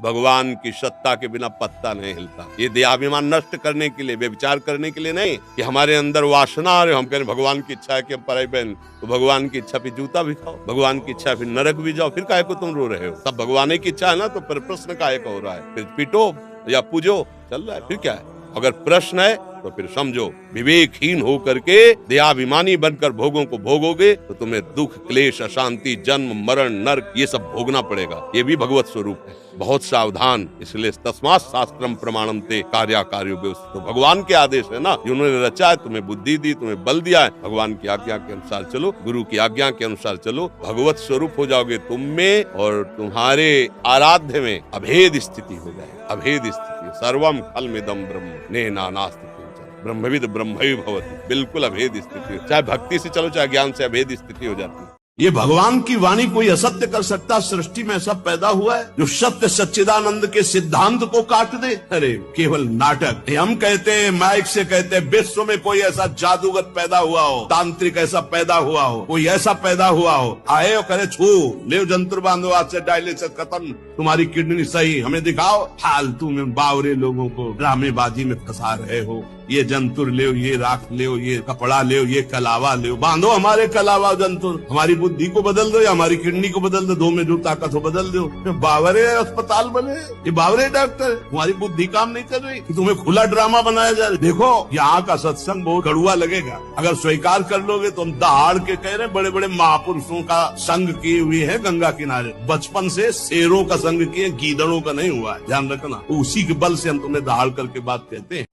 भगवान की सत्ता के बिना पत्ता नहीं हिलता। ये देहाभिमान नष्ट करने के लिए, व्यभिचार करने के लिए नहीं कि हमारे अंदर वासना आ रही, हम कह रहे भगवान की इच्छा है कि हम पराई बहन, तो भगवान की इच्छा फिर जूता भी खाओ, भगवान की इच्छा फिर नरक भी जाओ, फिर काहे को तुम रो रहे हो? सब भगवान की इच्छा है ना, तो फिर प्रश्न काहे का हो रहा है? फिर पीटो या पूजो, चल रहा है, फिर क्या है? अगर प्रश्न है तो फिर समझो, विवेकहीन हो करके देहाभिमानी बनकर भोगों को भोगोगे तो तुम्हें दुख, क्लेश, अशांति, जन्म, मरण, नरक ये सब भोगना पड़ेगा। ये भी भगवत स्वरूप है। बहुत सावधान। इसलिए तस्मात् शास्त्रम प्रमाणम ते कार्याकार्यो व्यवस्थितो। तो भगवान के आदेश है ना, जिन्होंने रचा है, तुम्हें बुद्धि दी, तुम्हें बल दिया है, भगवान की आज्ञा के अनुसार चलो, गुरु की आज्ञा के अनुसार चलो, भगवत स्वरूप हो जाओगे तुम में, और तुम्हारे आराध्य में अभेद स्थिति हो जाए। अभेद स्थिति, सर्वम खल्मिदं ब्रह्म नेना नास्ति ब्रह्मविद ब्रह्मैव भवति। बिल्कुल अभेद स्थिति, चाहे भक्ति से चलो चाहे ज्ञान से, अभेद स्थिति हो जाती है। ये भगवान की वाणी कोई असत्य कर सकता? सृष्टि में सब पैदा हुआ है जो सत्य सच्चिदानंद के सिद्धांत को काट दे? अरे केवल नाटक। हम कहते हैं, माइक से कहते हैं, विश्व में कोई ऐसा जादूगर पैदा हुआ हो, तांत्रिक ऐसा पैदा हुआ हो, कोई ऐसा पैदा हुआ हो, आए और करे छू ले जंतर बांधो, आज से डायलिसिस खत्म, तुम्हारी किडनी सही, हमें दिखाओ। फालतू में बावरे लोगों को ड्रामेबाजी में फंसा रहे हो। ये जंतुर ले, ये राख ले, ये कपड़ा ले, ये कलावा ले, बांधो हमारे कलावा जंतुर, हमारी बुद्धि को बदल दो या हमारी किडनी को बदल दो, दो में जो ताकत हो बदल दो। बावरे अस्पताल बने, ये बावरे डॉक्टर, तुम्हारी बुद्धि काम नहीं कर रही कि तुम्हें खुला ड्रामा बनाया जा रहा है। देखो यहाँ का सत्संग बहुत कड़ुआ लगेगा, अगर स्वीकार कर लोगे तो हम दहाड़ के कह रहे, बड़े बड़े महापुरुषों का संग किए हुए है गंगा किनारे, बचपन से शेरों का संग किए, गीदड़ों का नहीं हुआ है, ध्यान रखना। उसी के बल से हम तुम्हें दहाड़ करके बात कहते हैं।